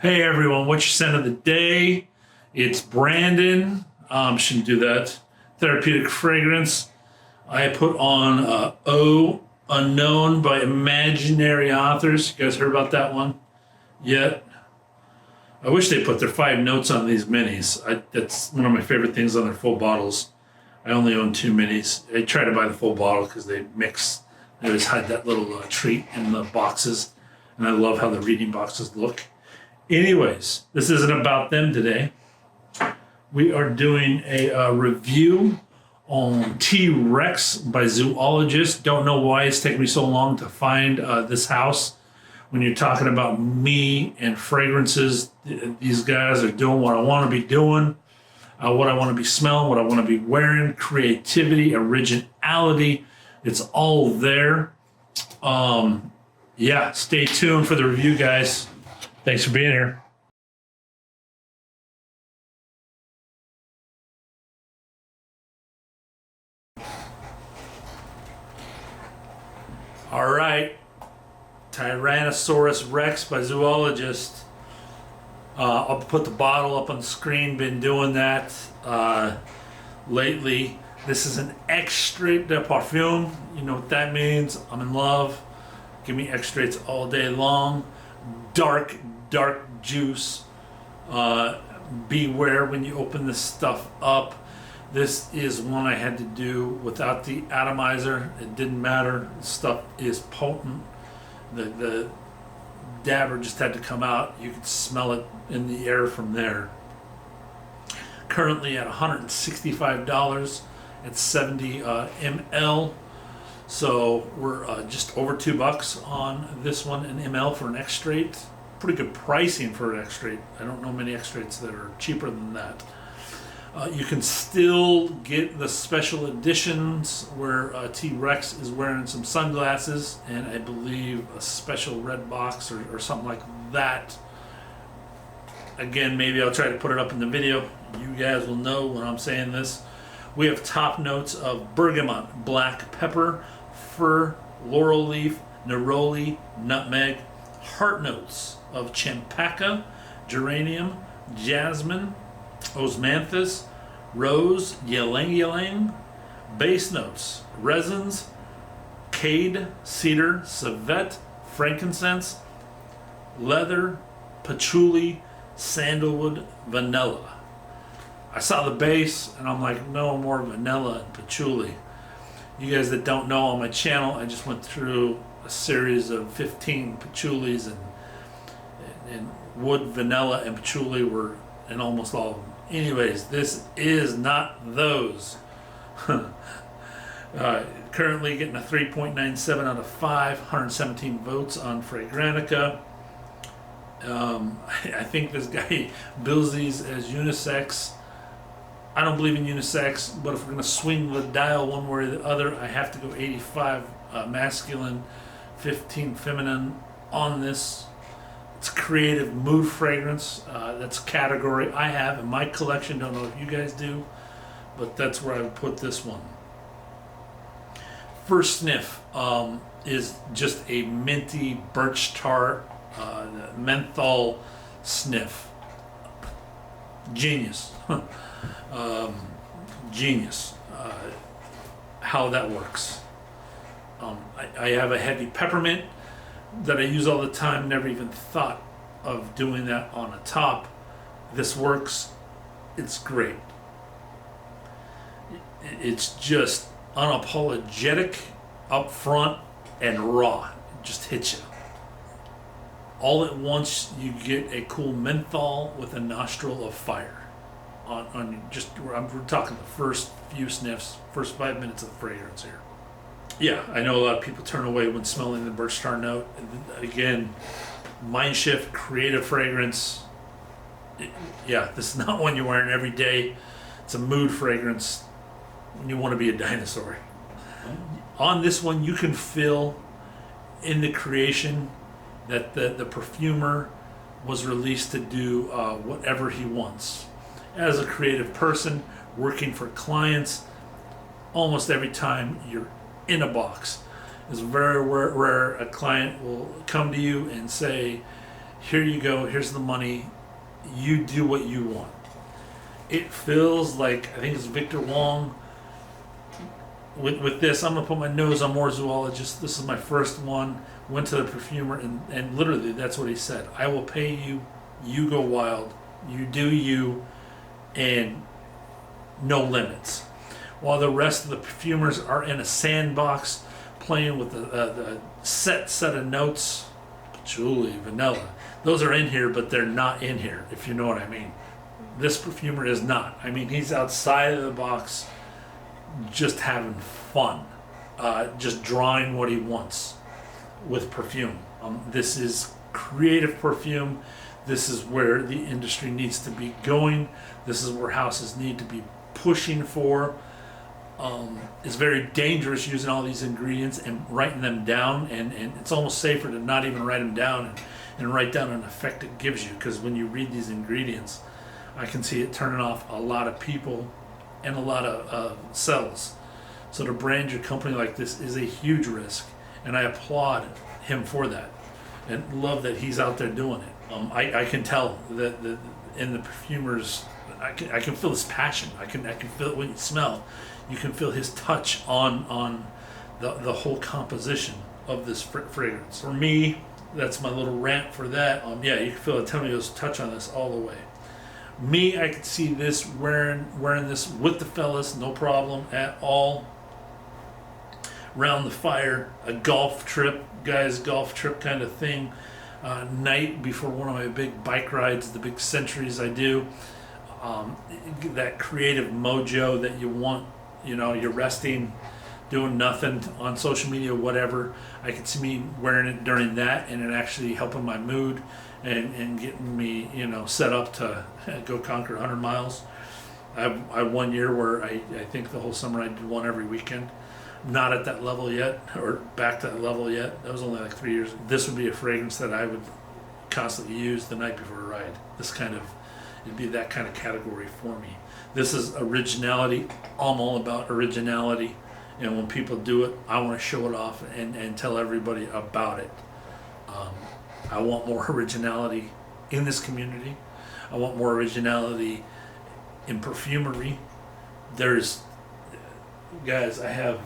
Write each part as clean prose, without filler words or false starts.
Hey everyone, what's your scent of the day? It's Brandon. Shouldn't do that. Therapeutic fragrance. I put on O Unknown by Imaginary Authors. You guys heard about that one yet? I wish they put their 5 notes on these minis. That's one of my favorite things on their full bottles. I only own 2 minis. I try to buy the full bottle because they mix. They always hide that little treat in the boxes, and I love how the reading boxes look. Anyways, this isn't about them today. We are doing a review on T-Rex by Zoologist. Don't know why it's taken me so long to find this house. When you're talking about me and fragrances, these guys are doing what I want to be doing, what I want to be smelling, what I want to be wearing, creativity, originality. It's all there. Yeah, stay tuned for the review, guys. Thanks for being here. All right. Tyrannosaurus Rex by Zoologist. I'll put the bottle up on the screen. Been doing that lately. This is an Extrait de Parfum. You know what that means. I'm in love. Give me extraits all day long. Dark juice. Beware when you open this stuff up. This is one I had to do without the atomizer. It didn't matter. The stuff is potent. The dabber just had to come out. You could smell it in the air from there. Currently at $165 at 70 ml. So we're just over $2 on this one, an ml for an Extrait. Pretty good pricing for an Extrait. I don't know many Extraits that are cheaper than that. You can still get the special editions where T-Rex is wearing some sunglasses and I believe a special red box or something like that. Again, maybe I'll try to put it up in the video. You guys will know when I'm saying this. We have top notes of bergamot, black pepper, fir, laurel leaf, neroli, nutmeg, heart notes of champaca, geranium, jasmine, osmanthus, rose, ylang ylang, base notes, resins, cade, cedar, civet, frankincense, leather, patchouli, sandalwood, vanilla. I saw the base and I'm like, no more vanilla and patchouli. You guys that don't know, on my channel, I just went through a series of 15 patchoulis and wood, vanilla, and patchouli were in almost all of them. Anyways, this is not those. Currently getting a 3.97 out of 5, 117 votes on Fragrantica. I think this guy bills these as unisex. I don't believe in unisex, but if we're going to swing the dial one way or the other, I have to go 85 masculine, 15 feminine on this. It's creative mood fragrance. That's a category I have in my collection. Don't know if you guys do, but that's where I would put this one. First sniff is just a minty birch tar menthol sniff. Genius. Genius. How that works. I have a heavy peppermint that I use all the time. Never even thought of doing that on a top. This works. It's great. It's just unapologetic, upfront, and raw. It just hits you. All at once, you get a cool menthol with a nostril of fire. We're talking the first few sniffs, first 5 minutes of the fragrance here. Yeah, I know a lot of people turn away when smelling the birch tar note. Again, mind shift, creative fragrance. Yeah, this is not one you're wearing every day. It's a mood fragrance when you want to be a dinosaur. On this one, you can feel in the creation that the perfumer was released to do whatever he wants. As a creative person working for clients, almost every time you're in a box, it's very rare a client will come to you and say, here you go, here's the money, you do what you want. It feels like, I think it's Victor Wong. With this, I'm gonna put my nose on more Zoologist. This is my first one. Went to the perfumer, and literally that's what he said. I will pay you, you go wild, you do you, and no limits. While the rest of the perfumers are in a sandbox playing with the set of notes, patchouli, vanilla. Those are in here, but they're not in here, if you know what I mean. This perfumer is not. I mean, he's outside of the box, just having fun, just drawing what he wants with perfume. This is creative perfume. This is where the industry needs to be going. This is where houses need to be pushing for. It's very dangerous using all these ingredients and writing them down, and it's almost safer to not even write them down and write down an effect it gives you, because when you read these ingredients, I can see it turning off a lot of people and a lot of cells. So to brand your company like this is a huge risk, and I applaud him for that, and love that he's out there doing it. I can tell that in the perfumers, I can feel his passion. I can feel it when you smell. You can feel his touch on the whole composition of this fragrance. For me, that's my little rant for that. Yeah, you can feel Antonio's touch on this all the way. Me, I could see this wearing this with the fellas, no problem at all. Around the fire, a golf trip, guys, golf trip kind of thing. Night before one of my big bike rides, the big centuries I do. That creative mojo that you want, you're resting, doing nothing on social media, whatever. I could see me wearing it during that, and it actually helping my mood and getting me, set up to go conquer 100 miles. I had 1 year where I think the whole summer I did one every weekend. Not at that level yet, or back to that level yet. That was only like 3 years. This would be a fragrance that I would constantly use the night before a ride. It'd be that kind of category for me. This is originality. I'm all about originality. And when people do it, I want to show it off and tell everybody about it. I want more originality in this community. I want more originality in perfumery. Guys, I have,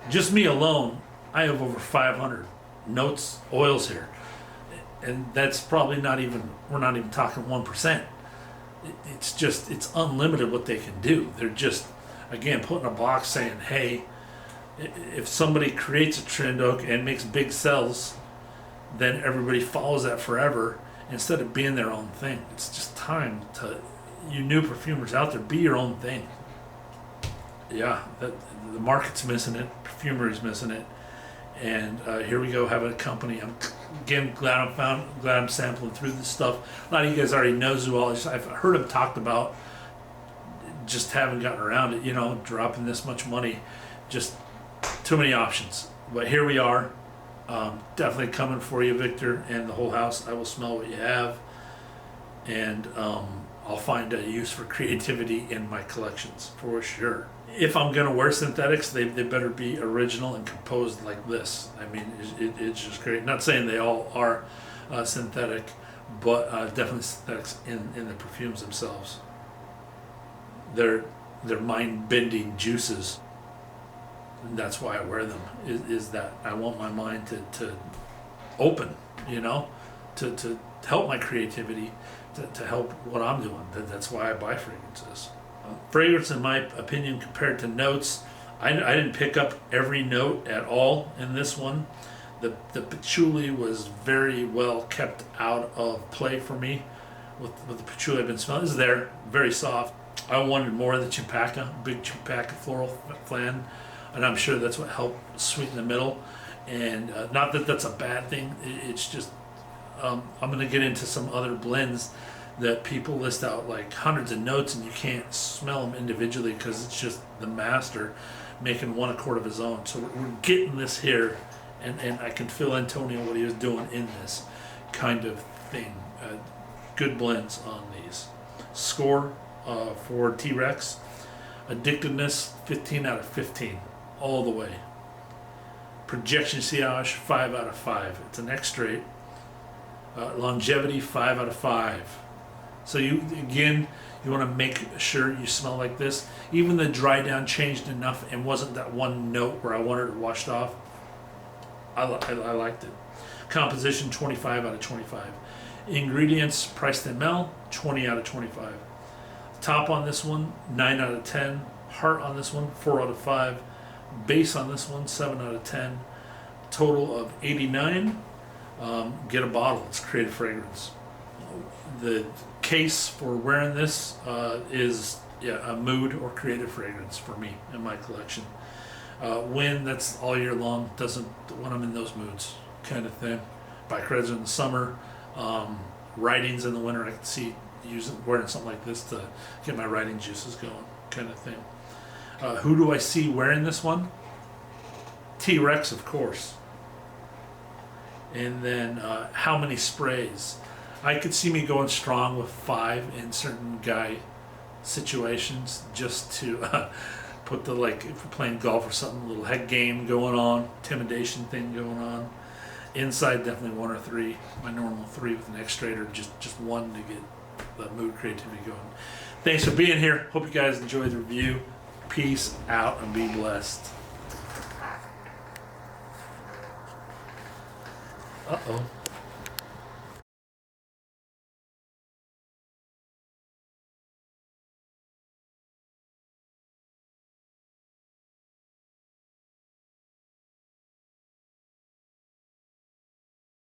just me alone, I have over 500 notes, oils here. And that's probably we're not even talking 1%. It's unlimited what they can do. They're just, again, put in a box saying, hey, if somebody creates a trend oak and makes big sales, then everybody follows that forever instead of being their own thing. It's just time to, you new perfumers out there, be your own thing. Yeah, the market's missing it, perfumery's missing it, and here we go, having a company. I'm again glad I'm sampling through this stuff. A lot of you guys already know Zoologist. I've heard them talked about, just haven't gotten around it. Dropping this much money, just too many options. But here we are. Definitely coming for you, Victor, and the whole house. I will smell what you have, and I'll find a use for creativity in my collections for sure. If I'm gonna wear synthetics, they better be original and composed like this. I mean, it's just great. Not saying they all are synthetic, but definitely synthetics in the perfumes themselves. They're mind-bending juices. And that's why I wear them, is that I want my mind to open, to help my creativity, to help what I'm doing. That's why I buy fragrances. Fragrance, in my opinion, compared to notes, I didn't pick up every note at all in this one. The patchouli was very well kept out of play for me with the patchouli I've been smelling. It's there, very soft. I wanted more of the champaca, big champaca floral flan. And I'm sure that's what helped sweeten the middle. And not that that's a bad thing. It's just, I'm going to get into some other blends that people list out like hundreds of notes, and you can't smell them individually because it's just the master making one accord of his own. So we're getting this here, and I can feel Antonio what he was doing in this kind of thing. Good blends on these. Score for T-Rex. Addictiveness, 15 out of 15. All the way. Projection sillage, 5 out of 5. It's an extrait. Longevity 5 out of 5. So you want to make sure you smell like this. Even the dry down changed enough and wasn't that one note where I wanted it washed off. I liked it. Composition 25 out of 25. Ingredients priced ml 20 out of 25. Top on this one 9 out of 10. Heart on this one 4 out of 5. Base on this one 7 out of 10. Total of 89. Get a bottle. It's Creative Fragrance. The case for wearing this is a mood or creative fragrance for me in my collection. When that's all year long, doesn't when I'm in those moods kind of thing. Bike rides in the summer, ridings in the winter. I can see wearing something like this to get my riding juices going kind of thing. Who do I see wearing this one? T-Rex, of course. And then how many sprays? I could see me going strong with 5 in certain guy situations, just to put the, like, if we're playing golf or something, a little head game going on, intimidation thing going on. Inside, definitely 1 or 3. My normal 3 with an Extrait, or just 1 to get the mood creativity going. Thanks for being here. Hope you guys enjoyed the review. Peace out and be blessed. Uh-oh.